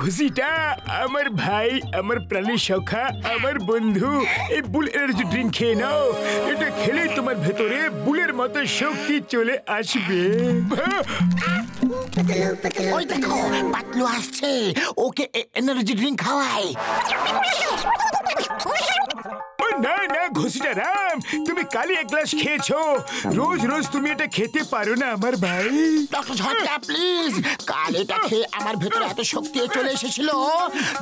ঘুষিটা আমার ভাই, আমার প্রাণী সখা, আমার বন্ধু এই বুল এনার্জি ড্রিঙ্ক খেয়ে নাও। এটা খেলে তোমার ভেতরে বুলের মতো শক্তি চলে আসবে। ওই দেখো পাতলু আসছে, ওকে এনার্জি ড্রিঙ্ক খাওয়াই। না না ঘুষিটা রাম, তুমি কালই এক গ্লাস খেয়েছো, রোজ রোজ তুমি এটা খেতে পারো না আমার ভাই। ডক্টর ঝটকা প্লিজ, কাল এটা খেয়ে আমার ভেতরে এত শক্তি চলে এসেছিল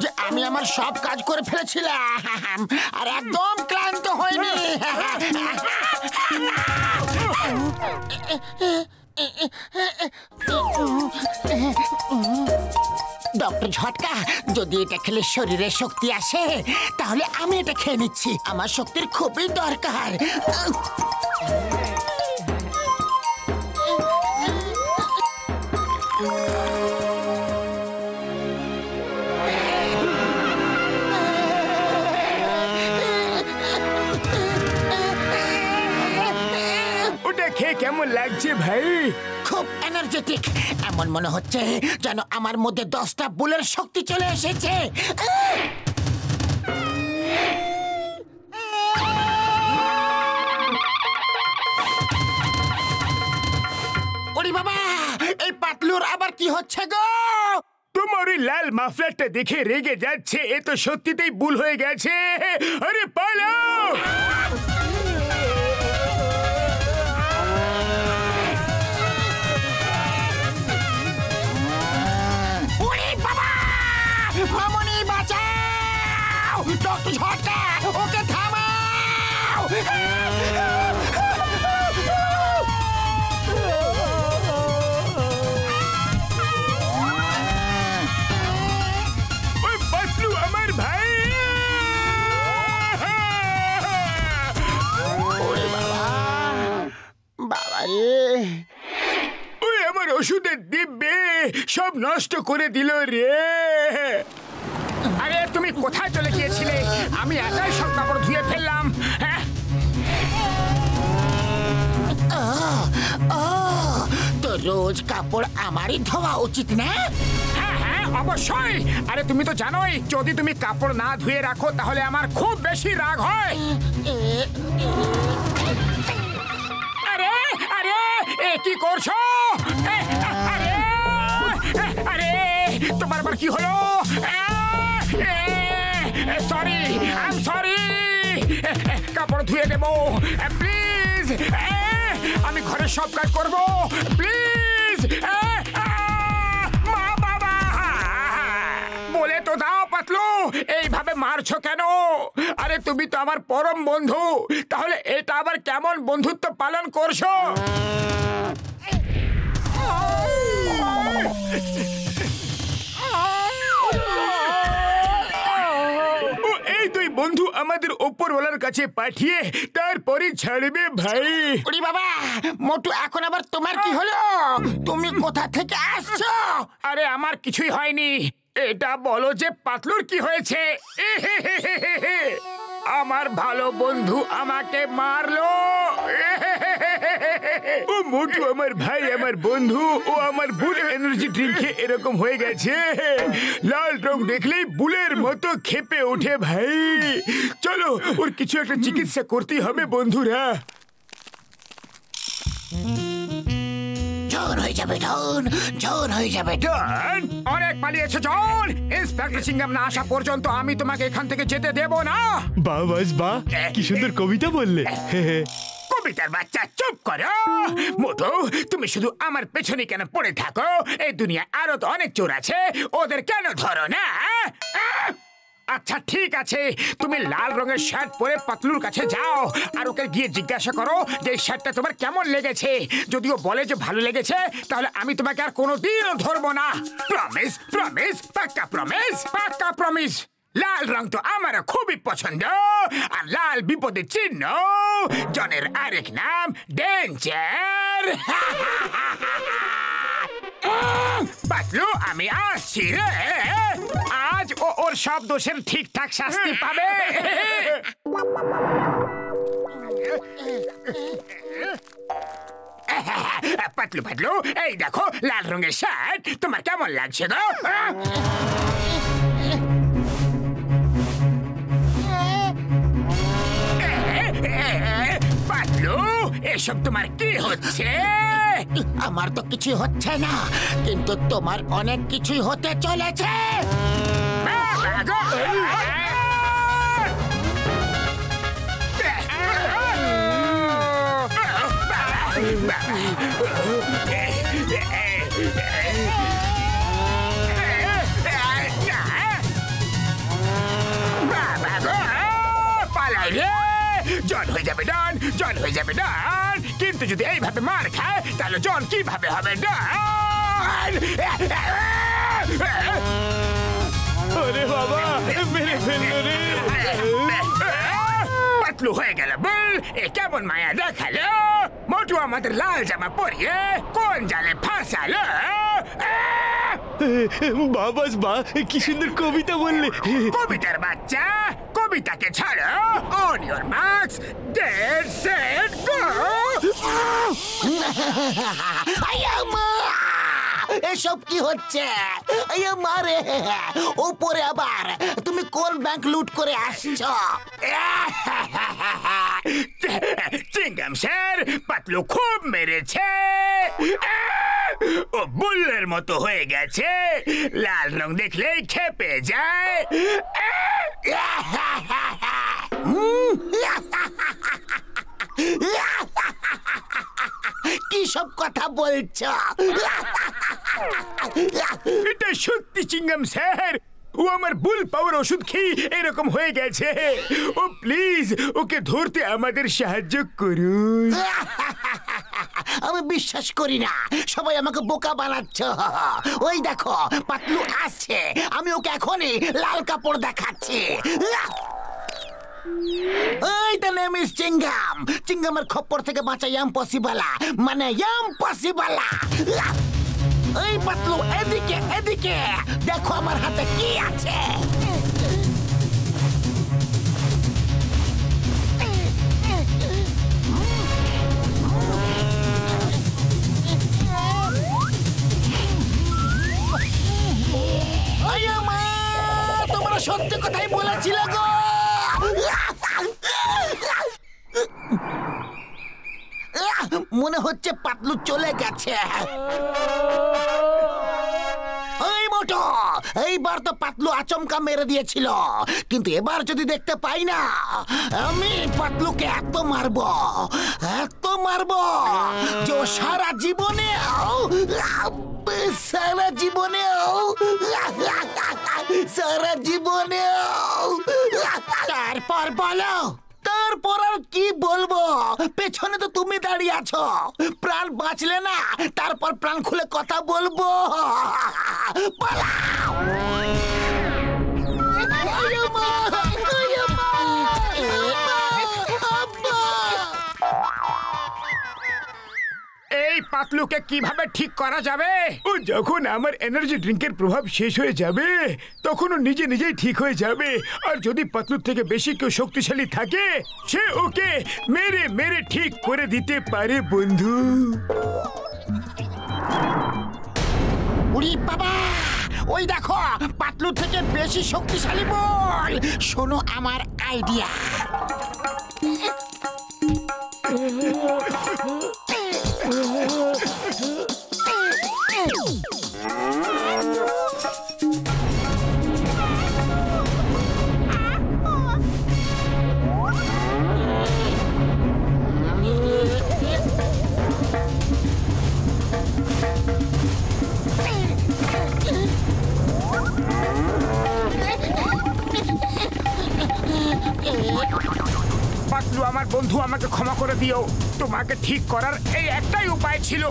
যে আমি আমার সব কাজ করে ফেলেছিলাম আর একদম ক্লান্ত হইনি। ডক্টর ঝটকা, যদি এটা খেলে শরীরে শক্তি আসে তাহলে আমি এটা খেয়ে নিচ্ছি, আমার শক্তির খুবই দরকার। ওটা খেয়ে কেমন লাগছে ভাই? খুব এনার্জেটিক, এমন মনে হচ্ছে যেন আমার মধ্যে 10টা বুলের শক্তি চলে এসেছে। ওরে বাবা, এই পাতলুর আবার কি হচ্ছে গো? তোমার ওই লাল মাফলারটা দেখে রেগে যাচ্ছে, এ তো সত্যিতেই বুল হয়ে গেছে। আরে পালাও! মামনি বাঁচাও! ডক্টর ঝটকা, ওকে থামাও! ওই পাতলু আমার ভাই! বাবা রে, ওই আমার ওষুধের দিব্যে সব নষ্ট করে দিল রে। আরে তুমি কোথায় চলে গিয়েছিলে? আমি একাই সব কাপড় ধুয়ে ফেললাম। তো রোজ কাপড় আমারই ধোয়া উচিত না? হ্যাঁ হ্যাঁ অবশ্যই। আরে তুমি তো জানোই, যদি তুমি কাপড় না ধুয়ে রাখো তাহলে আমার খুব বেশি রাগ হয়। আরে আরে এ কি করছো? আরে আরে তোমার আবার কি হলো? Sorry, I am sorry. কাপড় ধুয়ে দেবো প্লিজ, আমি ঘরের সব কাজ করবো প্লিজ। মা বাবা বলে তো দাও পাতলু, এইভাবে মারছো কেন? আরে তুমি তো আমার পরম বন্ধু, তাহলে এটা আবার কেমন বন্ধুত্ব পালন করছো? এই দুই বন্ধু আমাদের ওপরওয়ালার কাছে পাঠিয়ে তারপরে ছাড়বে ভাই। ওরে বাবা, মোটু এখন আবার তোমার কি হলো? তুমি কোথা থেকে আসছো? আরে আমার কিছুই হয়নি, এটা বলো যে পাতলুর কি হয়েছে? আমার ভালো বন্ধু আমাকে মারলো। ও মোটু আমার ভাই, আমার বন্ধু, ও আমার বুল এনার্জি ড্রিঙ্কে এরকম হয়ে গেছে। লাল রং দেখলেই বুলের মতো খেপে ওঠে ভাই। চলো ওর কিছু একটা চিকিৎসা করতেই হবে বন্ধুরা। জন হয়ে যাবে জন, জন হয়ে যাবে। জন, অনেক পালিয়েছো জন। ইন্সপেক্টর সিংহাম না আসা পর্যন্ত আমি তোমাকে এখান থেকে যেতে দেব না। বাহ বাস বাহ, কি সুন্দর কবিতা বললে। কবিতার বাচ্চা চুপ করো। মোটু, তুমি শুধু আমার পেছনে কেন পড়ে থাকো? এই দুনিয়ায় আরো তো অনেক চোর আছে, ওদের কেন ধরো না? আচ্ছা ঠিক আছে, তুমি লাল রঙের শার্ট পরে পাতলুর কাছে যাও আর ওকে গিয়ে জিজ্ঞাসা করো যে এই শার্টটা তোমার কেমন লেগেছে। যদিও বলে যে ভালো লেগেছে, তাহলে আমি তোমাকে আর কোনোদিনও ধরবো না। প্রমিস প্রমিস, পাক্কা প্রমিস, পাক্কা প্রমিস। লাল রং তো আমারও খুবই পছন্দ, আর লাল বিপদের চিহ্ন। জনের আরেক নাম ডেঞ্জার। পাতলু, আমি আসছি রে। আজ ও ওর সব দোষের ঠিকঠাক শাস্তি পাবে। পাতলু পাতলু, এই দেখো লাল রঙের শার্ট, তোমার কেমন লাগছে গো? পাতলু, এসব তোমার কি হচ্ছে? আমার তো কিছু হচ্ছে না, কিন্তু তোমার অনেক কিছুই হতে চলেছে। বাবা গো! বাবা গো! পালাই রে! জন হয়ে যাবে ডন, জন হয়ে যাবে ডন। কিন্তু যদি এইভাবে মার খায় তাহলে জন কিভাবে হবে ডন? আরে বাবা, মেরে ফেললো রে। পাতলু হয়ে গেল বল, এ কেমন মায়া দেখালো। মোটু আমাদের লাল জামা পরিয়ে কোন জালে ফাঁসালো। বাবাস বা, কি সুন্দর কবিতা বললে। কবিতার বাচ্চা, কবিতাকে ছাড়ো। On your marks, get set go. এসব কি হচ্ছে? মারে উপরে আবার তুমি কোন ব্যাংক লুট করে আসছো? চিংগাম স্যার, পাতলু খুব মেরেছে। ও বুল্লের মতো হয়ে গেছে, লাল রং দেখলেই খেপে যায়। কি সব কথা বলছো? এটা সত্যি চিংগাম স্যার, ও আমার বুল পাওয়ার ওষুধ খেয়ে এরকম হয়ে গেছে। ও প্লিজ ওকে ধরতে আমাদের সাহায্য করুন। আমি বিশ্বাস করি না, সবাই আমাকে বোকা বানাচ্ছ। ওই দেখো পাতলু আসছে, আমি ওকে এখনই লাল কাপড় দেখাচ্ছি। এইটা নেম ইজ চিংগাম। চিংগামের খপ্পর থেকে বাঁচা ইম্পসিবল, মানে ইম্পসিবল। এই পাতলু এদিকে এদিকে দেখো আমার হাতে কি আছে। তোমরা সত্যি কথাই বলেছিলে গো। মনে হচ্ছে পাতলু চলে গেছে। এই মোটো, এইবার তো পাতলু আচমকা মেরে দিয়েছিল, কিন্তু এবার যদি দেখতে পাই না, আমি পাতলুকে এত মারবো যে ও সারা জীবনে তারপর বলো, তারপর আর কি বলবো? পেছনে তো তুমি দাঁড়িয়ে আছো, প্রাণ বাঁচলে না, তারপর প্রাণ খুলে কথা বলবো। পালাও! এই পাতলুকে কিভাবে ঠিক করা যাবে? ও যখন আমার এনার্জি ড্রিঙ্কের প্রভাব শেষ হয়ে যাবে তখন ও নিজে নিজেই ঠিক হয়ে যাবে। আর যদি পাতলুর থেকে বেশি কেউ শক্তিশালী থাকে, সে ওকে মেরে মেরে ঠিক করে দিতে পারে বন্ধু। উড়ি বাবা, ওই দেখো পাতলু থেকে বেশি শক্তিশালী বল। শোনো আমার আইডিয়া। পাতলু আমার বন্ধু, আমাকে ক্ষমা করে দিও। তোমাকে ঠিক করার এই একটাই উপায় ছিল।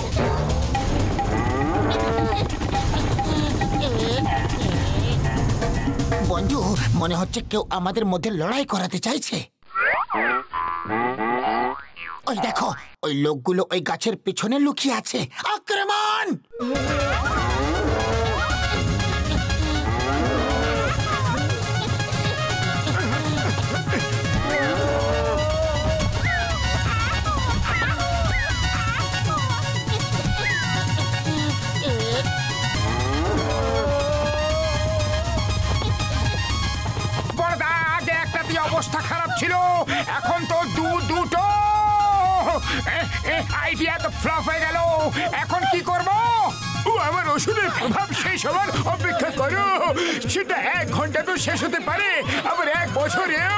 বন্ধু, মনে হচ্ছে কেউ আমাদের মধ্যে লড়াই করাতে চাইছে। ওই দেখো, ওই লোকগুলো ওই গাছের পিছনে লুকিয়ে আছে। আক্রমণ! বড়দা, আগে একটা দিয়ে অবস্থা খারাপ ছিল, এখন তো দুটো। আইডিয়া তো ফ্লপ হয়ে গেল। এখন কি করব? আমার ওষুধের প্রভাব শেষ হওয়ার অপেক্ষা করো। সেটা 1 ঘন্টা তো শেষ হতে পারে, আবার 1 বছরেও।